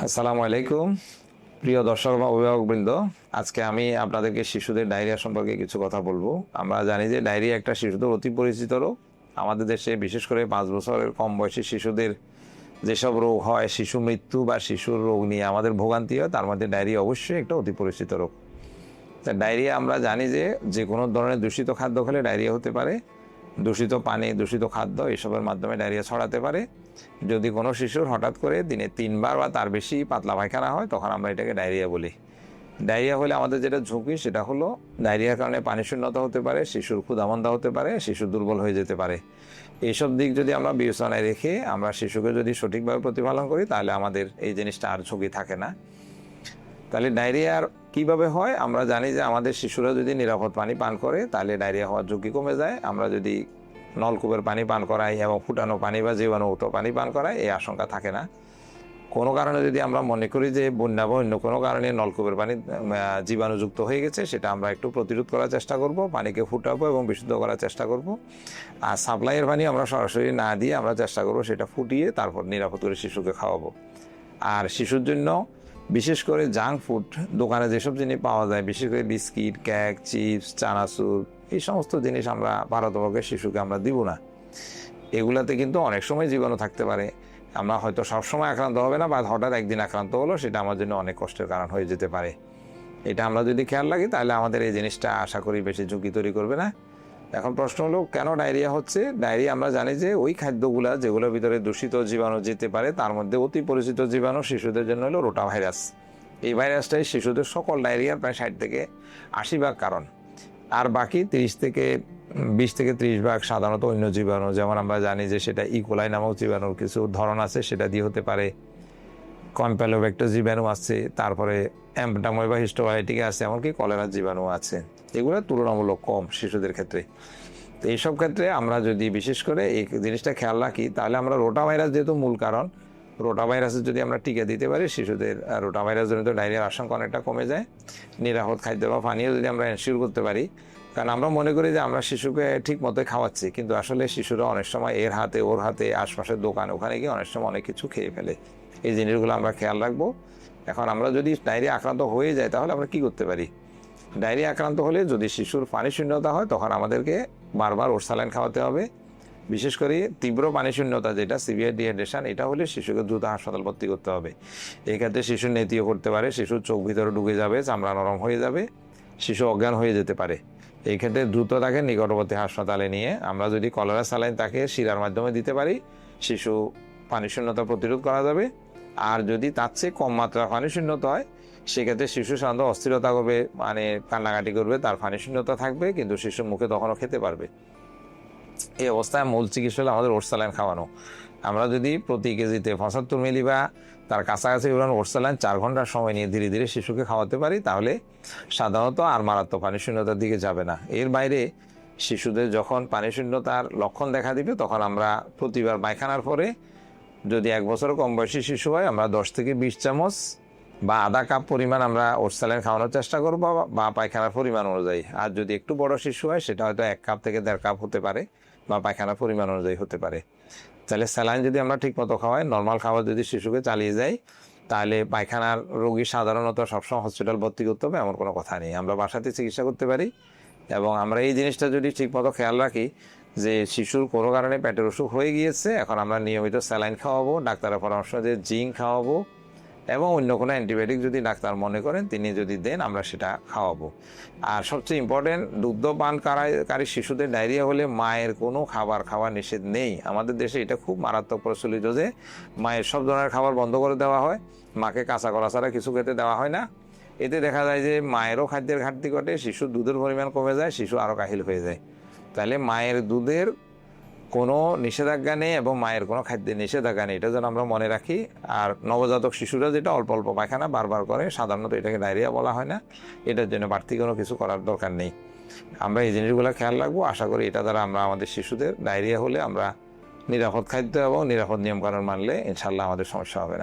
আসসালামু আলাইকুম প্রিয় দর্শক বা অভিভাবকবৃন্দ। আজকে আমি আপনাদেরকে শিশুদের ডায়রিয়া সম্পর্কে কিছু কথা বলবো। আমরা জানি যে ডায়রিয়া একটা শিশুদের অতি পরিচিত রোগ। আমাদের দেশে বিশেষ করে 5 বছরের কম বয়সী শিশুদের যেসব রোগ হয়, শিশু মৃত্যু বা শিশুর রোগ নিয়ে আমাদের ভোগান্তি হয়, তার মধ্যে ডায়রিয়া অবশ্যই একটা অতি পরিচিত রোগ। তা ডায়রিয়া আমরা জানি যে যে কোনো ধরনের দূষিত খাদ্য খেলে ডায়রিয়া হতে পারে। দূষিত পানি, দূষিত খাদ্য এসবের মাধ্যমে ডায়রিয়া ছড়াতে পারে। যদি কোনো শিশুর হঠাৎ করে দিনে 3 বার বা তার বেশি পাতলা পায়খানা হয়, তখন আমরা এটাকে ডায়রিয়া বলি। ডায়রিয়া হলে আমাদের যেটা ঝুঁকি সেটা হলো ডায়রিয়ার কারণে পানি শূন্যতা হতে পারে, শিশুর ক্ষুধামন্দা হতে পারে, শিশু দুর্বল হয়ে যেতে পারে। এইসব দিক যদি আমরা বিবেচনায় রেখে আমরা শিশুকে যদি সঠিকভাবে প্রতিপালন করি, তাহলে আমাদের এই জিনিসটা আর ঝুঁকি থাকে না। তাহলে ডায়রিয়ার কিভাবে হয়? আমরা জানি যে আমাদের শিশুরা যদি নিরাপদ পানি পান করে তাহলে ডায়রিয়া হওয়ার ঝুঁকি কমে যায়। আমরা যদি নলকূপের পানি পান করাই এবং ফুটানো পানি বা জীবাণুমুক্ত পানি পান করাই, এই আশঙ্কা থাকে না। কোনো কারণে যদি আমরা মনে করি যে বন্যা বা অন্য কোনো কারণে নলকূপের পানি জীবাণুযুক্ত হয়ে গেছে, সেটা আমরা একটু প্রতিরোধ করার চেষ্টা করব, পানিকে ফুটাবো এবং বিশুদ্ধ করার চেষ্টা করব। আর সাপ্লাইয়ের পানি আমরা সরাসরি না দিয়ে আমরা চেষ্টা করব সেটা ফুটিয়ে তারপর নিরাপদ করে শিশুকে খাওয়াবো। আর শিশুর জন্য বিশেষ করে জাঙ্ক ফুড, দোকানে যেসব জিনিস পাওয়া যায়, বিশেষ করে বিস্কিট, কেক, চিপস, চানাচুর, এই সমস্ত জিনিস আমরা ভারতবর্ষের শিশুকে আমরা দিব না। এগুলাতে কিন্তু অনেক সময় জীবাণু থাকতে পারে। আমরা হয়তো সবসময় আক্রান্ত হবে না, বা হঠাৎ একদিন আক্রান্ত হলো, সেটা আমার জন্য অনেক কষ্টের কারণ হয়ে যেতে পারে। এটা আমরা যদি খেয়াল রাখি তাহলে আমাদের এই জিনিসটা আশা করি বেশি ঝুঁকি তৈরি করবে না। এখন প্রশ্ন হলো কেন ডায়রিয়া হচ্ছে? ডায়রিয়া আমরা জানি যে ওই খাদ্যগুলা যেগুলোর ভিতরে দূষিত জীবাণু যেতে পারে, তার মধ্যে অতি পরিচিত জীবাণু শিশুদের জন্য হলো রোটা ভাইরাস। এই ভাইরাসটাই শিশুদের সকল ডায়রিয়ার প্রায় 60 থেকে 80 ভাগ কারণ। আর বাকি 20 থেকে 30 ভাগ সাধারণত অন্য জীবাণু, যেমন আমরা জানি যে সেটা ইকোলাই নামক জীবাণুর কিছু ধরন আছে, সেটা দিয়ে হতে পারে। কম্প্যালোব্যাক্টার জীবাণু আছে, তারপরে এম্পটাময়বা হিস্টোবায়োটিকা আছে, এমনকি কলেরার জীবাণু আছে। এগুলো তুলনামূলক কম শিশুদের ক্ষেত্রে। তো এইসব ক্ষেত্রে আমরা যদি বিশেষ করে এই জিনিসটা খেয়াল রাখি, তাহলে আমরা রোটা ভাইরাস যেহেতু মূল কারণ, রোটা ভাইরাসের যদি আমরা টিকা দিতে পারি, শিশুদের রোটা ভাইরাস জনিত ডায়রিয়ার আশঙ্কা অনেকটা কমে যায়। নিরাপদ খাদ্য বা পানীয় যদি আমরা এনশিওর করতে পারি, কারণ আমরা মনে করি যে আমরা শিশুকে ঠিক মতো খাওয়াচ্ছি, কিন্তু আসলে শিশুরা অনেক সময় এর হাতে ওর হাতে আশপাশের দোকান ওখানে গিয়ে অনেক সময় অনেক কিছু খেয়ে ফেলে। এই জিনিসগুলো আমরা খেয়াল রাখবো। এখন আমরা যদি ডায়রিয়া আক্রান্ত হয়ে যায় তাহলে আমরা কি করতে পারি? ডায়রিয়া আক্রান্ত হলে যদি শিশুর পানি শূন্যতা হয়, তখন আমাদেরকে বারবার ওরসালাইন খাওয়াতে হবে। বিশেষ করে তীব্র পানি শূন্যতা, যেটা সিভিয়ার ডিহাইড্রেশন, এটা হলে শিশুকে দ্রুত হাসপাতাল ভর্তি করতে হবে। এই ক্ষেত্রে শিশুর নেতিও করতে পারে, শিশুর চোখ ভিতরে ঢুকে যাবে, চামড়া নরম হয়ে যাবে, শিশু অজ্ঞান হয়ে যেতে পারে। এই ক্ষেত্রে দ্রুত তাকে নিকটবর্তী হাসপাতালে নিয়ে আমরা যদি কলেরা স্যালাইন তাকে শিরার মাধ্যমে দিতে পারি, শিশু পানি শূন্যতা প্রতিরোধ করা যাবে। আর যদি তার চেয়ে কম মাত্রার পানি শূন্যতা হয়, সেক্ষেত্রে শিশু সাধারণত অস্থিরতা করবে, মানে কান্নাকাটি করবে, তার পানি শূন্যতা থাকবে, কিন্তু শিশু মুখে তখনও খেতে পারবে। এই অবস্থায় মূল চিকিৎসা হলো আমাদের ওরসালাইন খাওয়ানো। আমরা যদি প্রতি কেজিতে 75 মিলি বা তার কাছাকাছি ওরসালাইন 4 ঘন্টার সময় নিয়ে ধীরে ধীরে শিশুকে খাওয়াতে পারি, তাহলে সাধারণত আর মারাত্মক পানি শূন্যতার দিকে যাবে না। এর বাইরে শিশুদের যখন পানি শূন্যতার লক্ষণ দেখা দিবে, তখন আমরা প্রতিবার পায়খানার পরে, যদি 1 বছর কম বয়সী শিশু হয়, আমরা 10 থেকে 20 চামচ বা আধা কাপ পরিমাণ আমরা ওরসালাইন খাওয়ানোর চেষ্টা করবো, বা পায়খানার পরিমাণ অনুযায়ী। আর যদি একটু বড় শিশু হয়, সেটা হয়তো 1 কাপ থেকে 1.5 কাপ হতে পারে, বা পায়খানার পরিমাণ অনুযায়ী হতে পারে। তাহলে স্যালাইন যদি আমরা ঠিক মতো খাওয়াই, নর্মাল খাবার যদি শিশুকে চালিয়ে যাই, তাহলে পায়খানার রোগী সাধারণত সবসময় হসপিটাল ভর্তি করতে হবে এমন কোনো কথা নেই, আমরা বাসাতে চিকিৎসা করতে পারি। এবং আমরা এই জিনিসটা যদি ঠিক মতো খেয়াল রাখি যে শিশুর কোনো কারণে পেটের অসুখ হয়ে গিয়েছে, এখন আমরা নিয়মিত স্যালাইন খাওয়াবো, ডাক্তারের পরামর্শ দিয়ে জিঙ্ক খাওয়াবো, এবং অন্য কোনো অ্যান্টিবায়োটিক যদি ডাক্তার মনে করেন তিনি যদি দেন, আমরা সেটা খাওয়াবো। আর সবচেয়ে ইম্পর্টেন্ট, দুগ্ধ পানকারী শিশুদের ডায়রিয়া হলে মায়ের কোনো খাবার খাওয়া নিষেধ নেই। আমাদের দেশে এটা খুব মারাত্মক প্রচলিত যে মায়ের সব ধরনের খাবার বন্ধ করে দেওয়া হয়, মাকে কাঁচা কলা ছাড়া কিছু খেতে দেওয়া হয় না। এতে দেখা যায় যে মায়েরও খাদ্যের ঘাটতি ঘটে, শিশুর দুধের পরিমাণ কমে যায়, শিশু আরও কাহিল হয়ে যায়। তাহলে মায়ের দুধের কোনো নিষেধাজ্ঞা নেই এবং মায়ের কোনো খাদ্যের নিষেধাজ্ঞা নেই, এটা যেন আমরা মনে রাখি। আর নবজাতক শিশুরা যেটা অল্প অল্প পায়খানা বারবার করে, সাধারণত এটাকে ডায়রিয়া বলা হয় না, এটার জন্য বাড়তি কোনো কিছু করার দরকার নেই। আমরা এই জিনিসগুলো খেয়াল রাখবো। আশা করি এটা দ্বারা আমরা আমাদের শিশুদের ডায়রিয়া হলে আমরা নিরাপদ খাদ্য এবং নিরাপদ নিয়মকানুন মানলে ইনশাল্লাহ আমাদের সমস্যা হবে না।